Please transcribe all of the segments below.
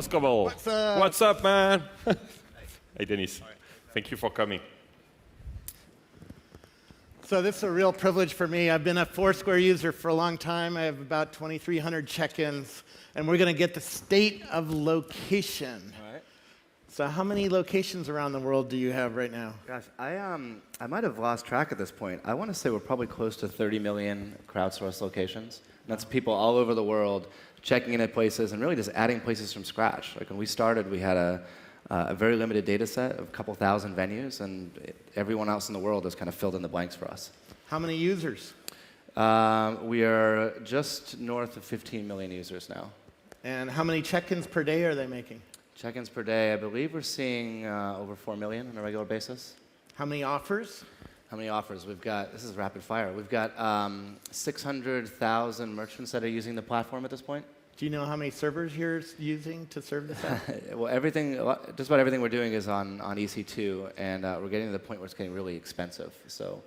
Scoble. What's up? What's up, man? Hey, Dennis. Thank you for coming. So this is a real privilege for me. I've been a Foursquare user for a long time. I have about 2,300 check-ins, and we're going to get the state of location. All right. So how many locations around the world do you have right now? Gosh, I might have lost track at this point. I want to say we're probably close to 30 million crowdsourced locations. And that's people all over the world checking in at places and really just adding places from scratch. Like when we started, we had a very limited data set of a couple thousand venues, and everyone else in the world has kind of filled in the blanks for us. How many users? We are just north of 15 million users now. And how many check-ins per day are they making? Check-ins per day, I believe we're seeing over 4 million on a regular basis. How many offers? How many offers? We've got, this is rapid fire, we've got 600,000 merchants that are using the platform at this point. Do you know how many servers you're using to serve this app? Well, just about everything we're doing is on EC2, and we're getting to the point where it's getting really expensive. So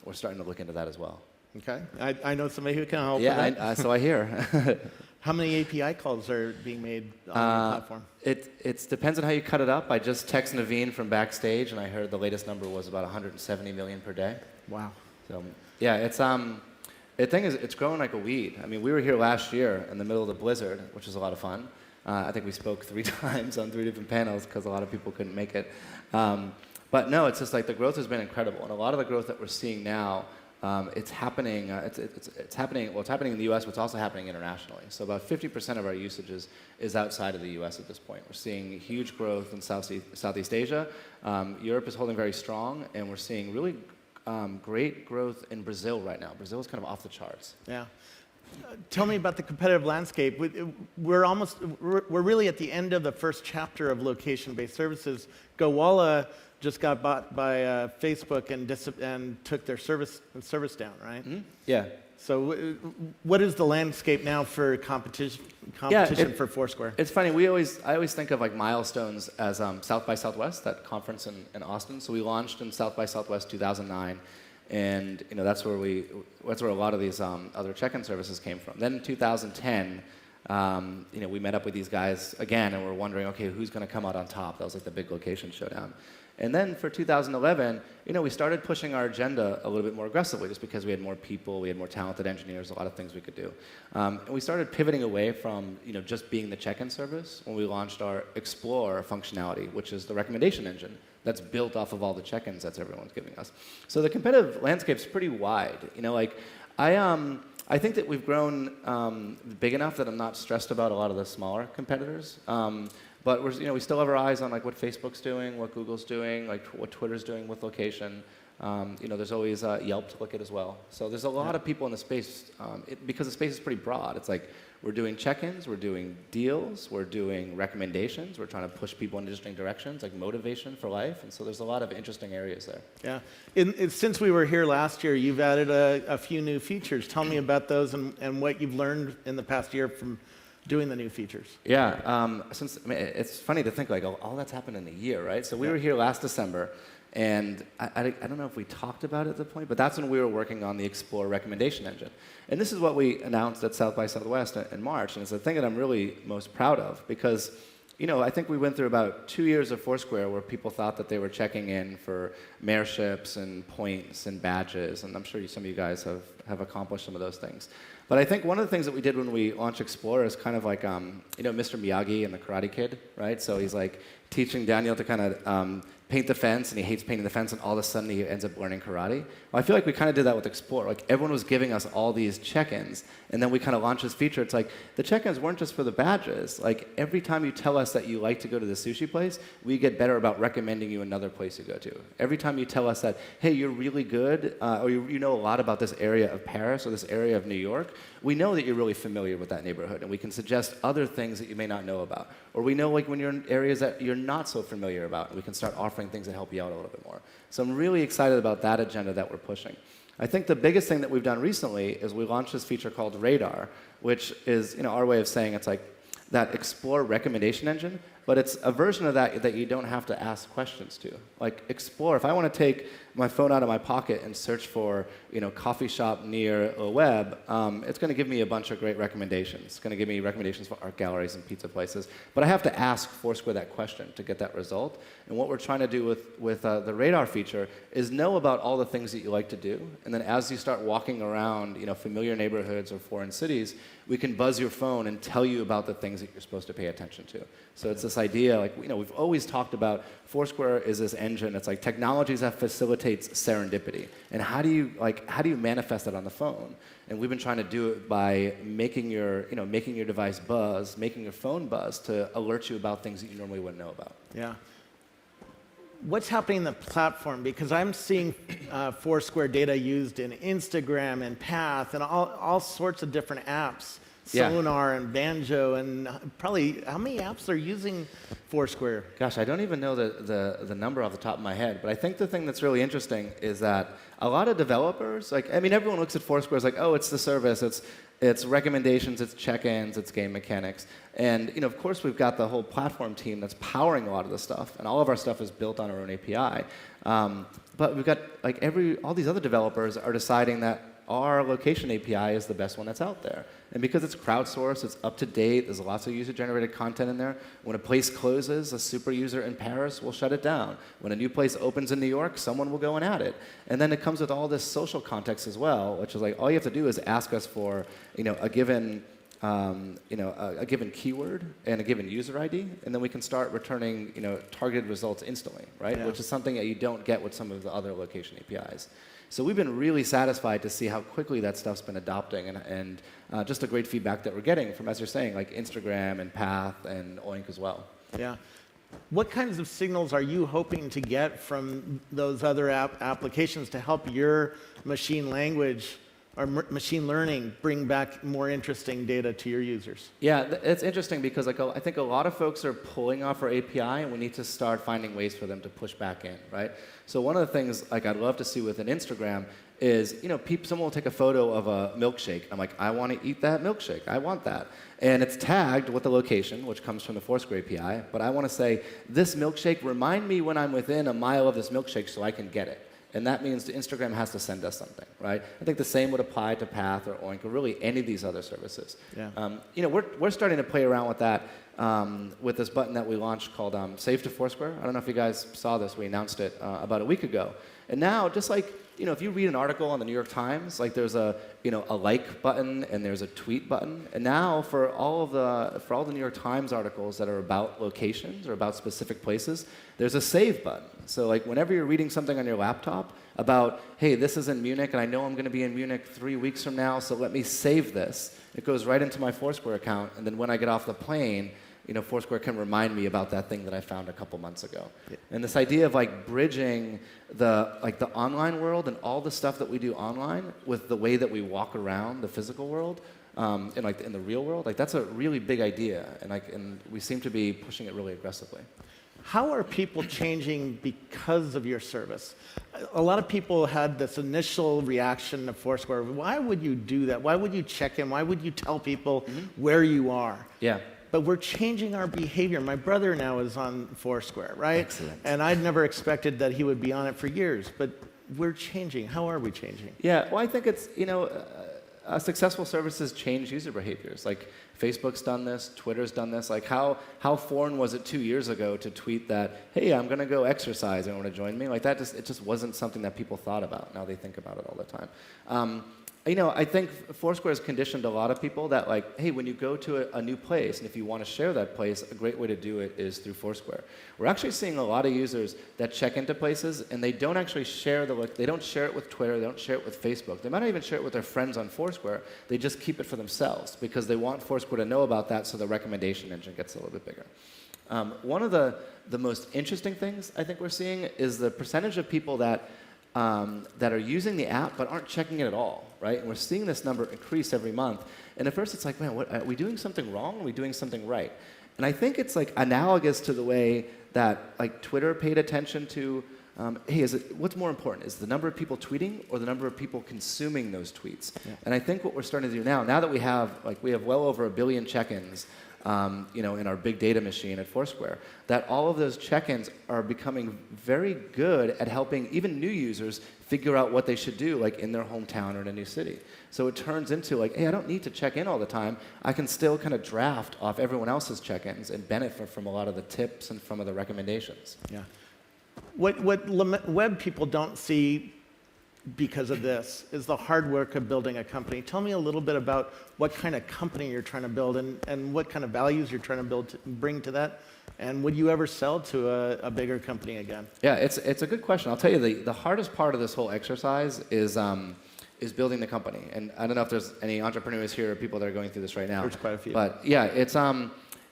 we're starting to look into that as well. Okay. I know somebody who can help Yeah, with that. so I hear. How many API calls are being made on the platform? It depends on how you cut it up. I just texted Naveen from backstage, and I heard the latest number was about 170 million per day. Wow. So yeah, the thing is, it's growing like a weed. I mean, we were here last year in the middle of the blizzard, which was a lot of fun. I think we spoke 3 times on 3 different panels because a lot of people couldn't make it. But no, it's just like the growth has been incredible, and a lot of the growth that we're seeing now. It's happening. It's happening. Well, it's happening in the U.S., but it's also happening internationally. So about 50% of our usage is outside of the U.S. at this point. We're seeing huge growth in Southeast Asia. Europe is holding very strong, and we're seeing really great growth in Brazil right now. Brazil is kind of off the charts. Yeah. Tell me about the competitive landscape. We're really at the end of the first chapter of location-based services. Gowalla just got bought by Facebook and took their service down, right? Mm-hmm. Yeah. So what is the landscape now for competition for Foursquare? It's funny. I always think of like milestones as South by Southwest, that conference in Austin. So we launched in South by Southwest 2009, and that's where a lot of these other check-in services came from. Then in 2010. We met up with these guys again, and we're wondering, okay, who's going to come out on top? That was like the big location showdown. And then for 2011, we started pushing our agenda a little bit more aggressively, just because we had more people, we had more talented engineers, a lot of things we could do. And we started pivoting away from just being the check-in service when we launched our Explore functionality, which is the recommendation engine that's built off of all the check-ins that everyone's giving us. So the competitive landscape's pretty wide. I think that we've grown big enough that I'm not stressed about a lot of the smaller competitors. But we still have our eyes on like what Facebook's doing, what Google's doing, like what Twitter's doing with location. There's always Yelp to look at as well. So there's a lot of people in the space because the space is pretty broad. It's like we're doing check-ins, we're doing deals, we're doing recommendations, we're trying to push people in interesting directions, like motivation for life. And so there's a lot of interesting areas there. Yeah. Since we were here last year, you've added a few new features. Tell me about those and what you've learned in the past year from doing the new features. Yeah. It's funny to think like all that's happened in a year, right? So we were here last December. And I don't know if we talked about it at the point, but that's when we were working on the Explore recommendation engine. And this is what we announced at South by Southwest in March, and it's the thing that I'm really most proud of because, I think we went through about 2 years of Foursquare where people thought that they were checking in for mayorships and points and badges, and I'm sure some of you guys have accomplished some of those things. But I think one of the things that we did when we launched Explore is kind of like, Mr. Miyagi and the Karate Kid, right? So he's like teaching Daniel to kind of paint the fence, and he hates painting the fence, and all of a sudden he ends up learning karate. Well, I feel like we kind of did that with Explore. Like everyone was giving us all these check-ins, and then we kind of launched this feature. It's like the check-ins weren't just for the badges. Like every time you tell us that you like to go to the sushi place, we get better about recommending you another place to go to. Every time you tell us that, hey, you're really good, or you know a lot about this area of Paris or this area of New York, we know that you're really familiar with that neighborhood, and we can suggest other things that you may not know about. Or we know like when you're in areas that you're not so familiar about, we can start offering things that help you out a little bit more. So I'm really excited about that agenda that we're pushing. I think the biggest thing that we've done recently is we launched this feature called Radar, which is our way of saying it's like that Explore recommendation engine but it's a version of that that you don't have to ask questions to. Like Explore, if I want to take my phone out of my pocket and search for coffee shop near LeWeb, it's going to give me a bunch of great recommendations. It's going to give me recommendations for art galleries and pizza places. But I have to ask Foursquare that question to get that result. And what we're trying to do with the radar feature is know about all the things that you like to do. And then as you start walking around familiar neighborhoods or foreign cities, we can buzz your phone and tell you about the things that you're supposed to pay attention to. So it's this idea, like, we've always talked about Foursquare is this engine. It's like technologies that facilitates serendipity. And how do you manifest that on the phone? And we've been trying to do it by making your device buzz, making your phone buzz to alert you about things that you normally wouldn't know about. Yeah. What's happening in the platform? Because I'm seeing Foursquare data used in Instagram and Path and all sorts of different apps. Yeah. Sonar and Banjo, and probably how many apps are using Foursquare? Gosh, I don't even know the number off the top of my head, but I think the thing that's really interesting is that a lot of developers, everyone looks at Foursquare as like, oh, it's the service, it's recommendations, it's check-ins, it's game mechanics. And of course, we've got the whole platform team that's powering a lot of this stuff, and all of our stuff is built on our own API. But we've got all these other developers are deciding that our location API is the best one that's out there. And because it's crowdsourced, it's up to date, there's lots of user-generated content in there. When a place closes, a super user in Paris will shut it down. When a new place opens in New York, someone will go and add it. And then it comes with all this social context as well, which is like all you have to do is ask us for a given keyword and a given user ID, and then we can start returning targeted results instantly, right? Yeah. Which is something that you don't get with some of the other location APIs. So we've been really satisfied to see how quickly that stuff's been adopting, and just the great feedback that we're getting from, as you're saying, like Instagram and Path and Oink as well. Yeah. What kinds of signals are you hoping to get from those other applications to help your machine language or machine learning bring back more interesting data to your users? Yeah, it's interesting because I think a lot of folks are pulling off our API, and we need to start finding ways for them to push back in, right? So one of the things I'd love to see with an Instagram is, someone will take a photo of a milkshake. I'm like, I want to eat that milkshake. I want that. And it's tagged with the location, which comes from the Foursquare API. But I want to say, this milkshake, remind me when I'm within a mile of this milkshake so I can get it. And that means the Instagram has to send us something, right? I think the same would apply to Path or Oink or really any of these other services. Yeah. We're starting to play around with that with this button that we launched called Save to Foursquare. I don't know if you guys saw this. We announced it about a week ago. And now, just like if you read an article on the New York Times, there's a like button and there's a tweet button. And now for all the New York Times articles that are about locations or about specific places, there's a save button. So whenever you're reading something on your laptop about, hey, this is in Munich and I know I'm going to be in Munich 3 weeks from now, so let me save this. It goes right into my Foursquare account, and then when I get off the plane, Foursquare can remind me about that thing that I found a couple months ago. Yeah. And this idea of bridging the online world and all the stuff that we do online with the way that we walk around the physical world, in the real world, that's a really big idea, and we seem to be pushing it really aggressively. How are people changing because of your service? A lot of people had this initial reaction to Foursquare. Why would you do that? Why would you check in? Why would you tell people where you are? Yeah. But we're changing our behavior. My brother now is on Foursquare, right? Excellent. And I'd never expected that he would be on it for years. But we're changing. How are we changing? Yeah, well, I think it's, successful services change user behaviors. Facebook's done this, Twitter's done this. How foreign was it 2 years ago to tweet that, hey, I'm going to go exercise, and want to join me? It just wasn't something that people thought about. Now they think about it all the time. I think Foursquare has conditioned a lot of people that, hey, when you go to a new place, and if you want to share that place, a great way to do it is through Foursquare. We're actually seeing a lot of users that check into places, and they don't actually share they don't share it with Twitter, they don't share it with Facebook. They might not even share it with their friends on Foursquare. They just keep it for themselves because they want Foursquare to know about that, so the recommendation engine gets a little bit bigger. One of the most interesting things I think we're seeing is the percentage of people that are using the app but aren't checking it at all, right? And we're seeing this number increase every month. And at first it's like, man, are we doing something wrong? Are we doing something right? And I think it's analogous to the way that Twitter paid attention to, hey, what's more important? Is the number of people tweeting or the number of people consuming those tweets? Yeah. And I think what we're starting to do now that we have well over 1 billion check-ins, in our big data machine at Foursquare, that all of those check-ins are becoming very good at helping even new users figure out what they should do, like in their hometown or in a new city. So it turns into like, hey, I don't need to check in all the time. I can still kind of draft off everyone else's check-ins and benefit from a lot of the tips and from the recommendations. Yeah. What LeWeb people don't see because of this is the hard work of building a company. Tell me a little bit about what kind of company you're trying to build and what kind of values you're trying to bring to that. And would you ever sell to a bigger company again? Yeah, it's a good question. I'll tell you, the hardest part of this whole exercise is building the company. And I don't know if there's any entrepreneurs here or people that are going through this right now. There's quite a few. But yeah, it's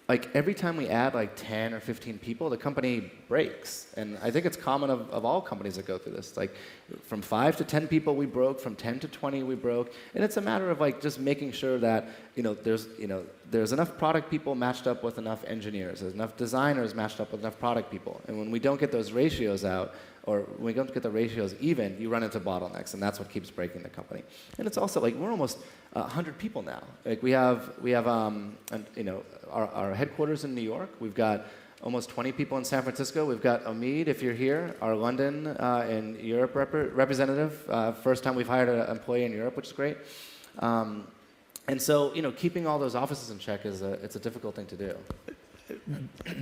like every time we add like 10 or 15 people, the company breaks. And I think it's common of all companies that go through this. Like from 5 to 10 people we broke, from 10 to 20 we broke. And it's a matter of like just making sure that there's enough product people matched up with enough engineers, there's enough designers matched up with enough product people. And when we don't get those ratios out, or when we don't get the ratios even, you run into bottlenecks, and that's what keeps breaking the company. And it's also like we're almost 100 people now. Like we have our headquarters in New York. We've got almost 20 people in San Francisco. We've got Omid, if you're here, our London and Europe representative. First time we've hired an employee in Europe, which is great. And so, keeping all those offices in check it's a difficult thing to do.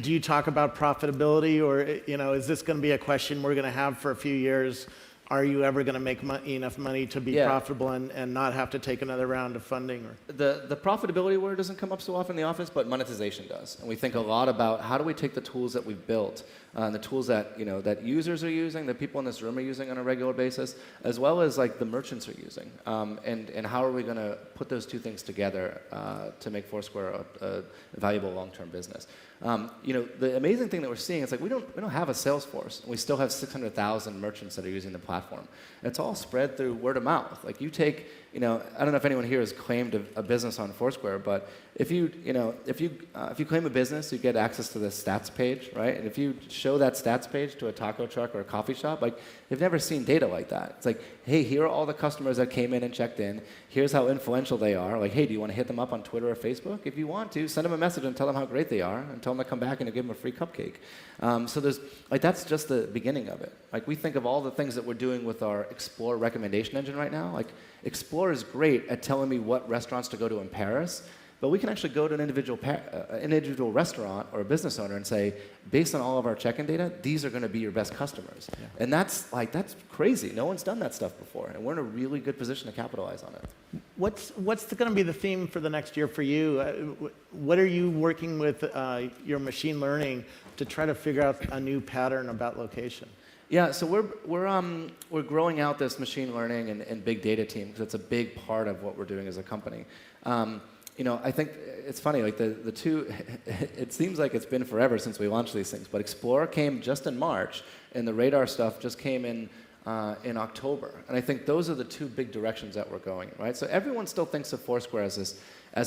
Do you talk about profitability, or is this going to be a question we're going to have for a few years? Are you ever going to make enough money to be profitable and not have to take another round of funding? Or? The profitability word doesn't come up so often in the office, but monetization does. And we think a lot about how do we take the tools that we've built, and the tools that that users are using, that people in this room are using on a regular basis, as well as like the merchants are using, and how are we going to put those two things together to make Foursquare a valuable long-term business. The amazing thing that we're seeing is like we don't have a sales force, and we still have 600,000 merchants that are using the platform. It's all spread through word of mouth. Like you take, I don't know if anyone here has claimed a business on Foursquare, but if you claim a business, you get access to the stats page, right? And if you show that stats page to a taco truck or a coffee shop, like they've never seen data like that. It's like, hey, here are all the customers that came in and checked in. Here's how influential they are. Like, hey, do you want to hit them up on Twitter or Facebook? If you want to, send them a message and tell them how great they are, and tell them to come back and give them a free cupcake. So there's that's just the beginning of it. Like we think of all the things that we're doing with our Explore recommendation engine right now. Like Explore is great at telling me what restaurants to go to in Paris. But we can actually go to an individual restaurant or a business owner and say, based on all of our check-in data, these are going to be your best customers. Yeah. And that's crazy. No one's done that stuff before, and we're in a really good position to capitalize on it. What's going to be the theme for the next year for you? What are you working with your machine learning to try to figure out a new pattern about location? Yeah, so we're growing out this machine learning and big data team because it's a big part of what we're doing as a company. I think it's funny, like the two, it seems like it's been forever since we launched these things, but Explore came just in March, and the Radar stuff just came in October. And I think those are the two big directions that we're going, right? So everyone still thinks of Foursquare as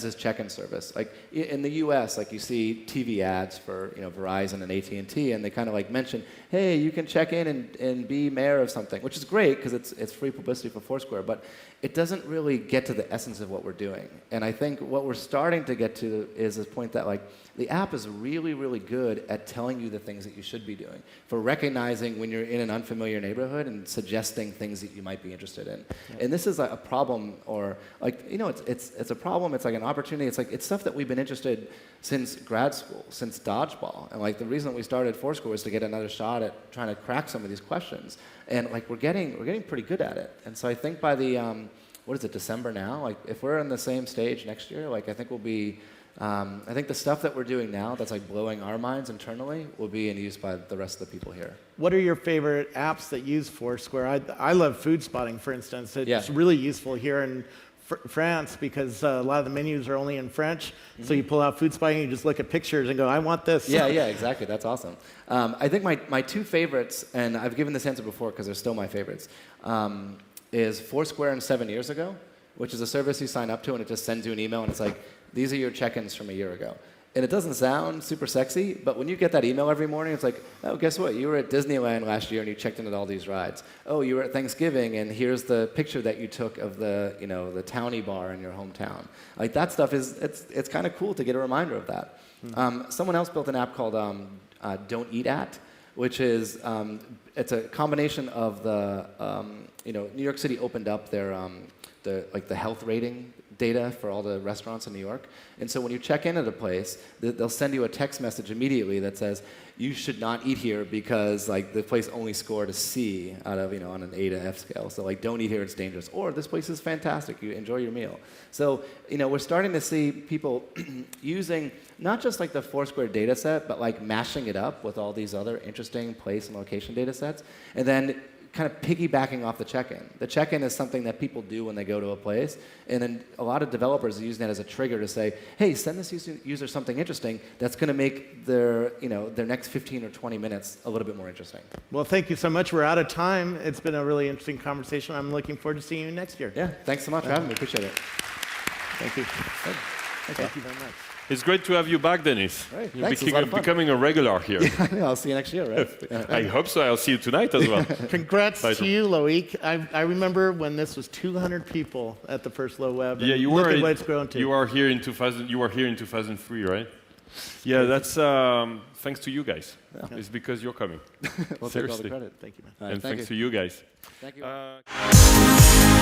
this check-in service. Like in the US, like you see TV ads for Verizon and AT&T, and they kind of like mention, hey, you can check in and be mayor of something, which is great because it's free publicity for Foursquare, but it doesn't really get to the essence of what we're doing. And I think what we're starting to get to is this point that like the app is really, really good at telling you the things that you should be doing, for recognizing when you're in an unfamiliar neighborhood and suggesting things that you might be interested in. Yeah. And this is a problem, or like, it's a problem, it's like an opportunity, it's stuff that we've been interested since grad school, since dodgeball. And like the reason that we started Foursquare was to get another shot at trying to crack some of these questions. And like we're getting pretty good at it. And so I think by the, December now? Like if we're on the same stage next year, like I think we'll be, I think the stuff that we're doing now that's like blowing our minds internally will be in use by the rest of the people here. What are your favorite apps that use Foursquare? I love food spotting, for instance. It's really useful here in France because a lot of the menus are only in French. Mm-hmm. So you pull out food spotting, you just look at pictures and go, I want this. Yeah, exactly. That's awesome. I think my two favorites, and I've given this answer before because they're still my favorites, is Foursquare and 7 years ago, which is a service you sign up to and it just sends you an email and it's like, these are your check-ins from a year ago. And it doesn't sound super sexy, but when you get that email every morning, it's like, oh, guess what? You were at Disneyland last year and you checked into all these rides. Oh, you were at Thanksgiving and here's the picture that you took of the, the townie bar in your hometown. Like that stuff it's kind of cool to get a reminder of that. Someone else built an app called Don't Eat At, which is it's a combination of the New York City opened up their the health rating data for all the restaurants in New York. And so when you check in at a place, they'll send you a text message immediately that says, you should not eat here because the place only scored a C out of, on an A to F scale. So don't eat here, it's dangerous. Or this place is fantastic, you enjoy your meal. So, we're starting to see people using not just the Foursquare data set, but mashing it up with all these other interesting place and location data sets. And then kind of piggybacking off the check-in. The check-in is something that people do when they go to a place, and then a lot of developers are using that as a trigger to say, hey, send this user something interesting that's going to make their next 15 or 20 minutes a little bit more interesting. Well, thank you so much. We're out of time. It's been a really interesting conversation. I'm looking forward to seeing you next year. Yeah, thanks so much for having me. Appreciate it. Thank you. Thank you very much. It's great to have you back, Dennis. Right. You're Thanks, it was a lot of fun. becoming a regular here. Yeah, I'll see you next year, right? I hope so. I'll see you tonight as well. Congrats to you, Loic. I remember when this was 200 people at the first LeWeb. Yeah, you look were. at what it's grown to. You are here in 2000. You were here in 2003, right? Yeah, that's thanks to you guys. Yeah. It's because you're coming. We'll Seriously. take all the credit. Thank you, man. All right, and thank thanks you. to you guys. Thank you.